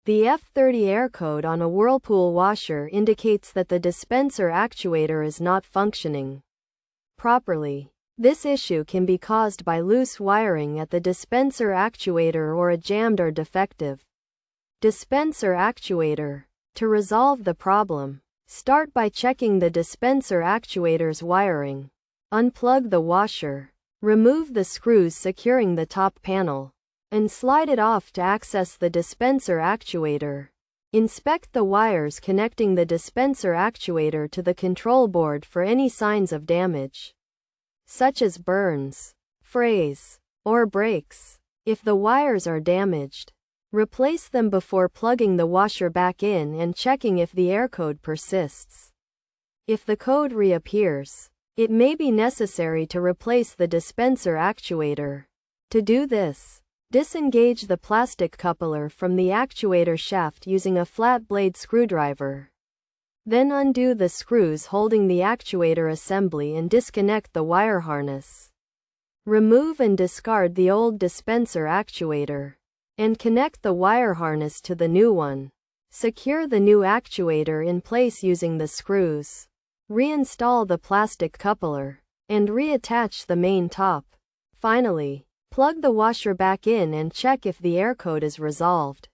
The F30 error code on a Whirlpool washer indicates that the dispenser actuator is not functioning properly. This issue can be caused by loose wiring at the dispenser actuator or a jammed or defective dispenser actuator. To resolve the problem, start by checking the dispenser actuator's wiring. Unplug the washer, remove the screws securing the top panel, and slide it off to access the dispenser actuator. Inspect the wires connecting the dispenser actuator to the control board for any signs of damage, such as burns, frays, or breaks. If the wires are damaged, replace them before plugging the washer back in and checking if the error code persists. If the code reappears, it may be necessary to replace the dispenser actuator. To do this, disengage the plastic coupler from the actuator shaft using a flat blade screwdriver. Then undo the screws holding the actuator assembly and disconnect the wire harness. Remove and discard the old dispenser actuator, and connect the wire harness to the new one. Secure the new actuator in place using the screws. Reinstall the plastic coupler, and reattach the main top. Finally, plug the washer back in and check if the error code is resolved.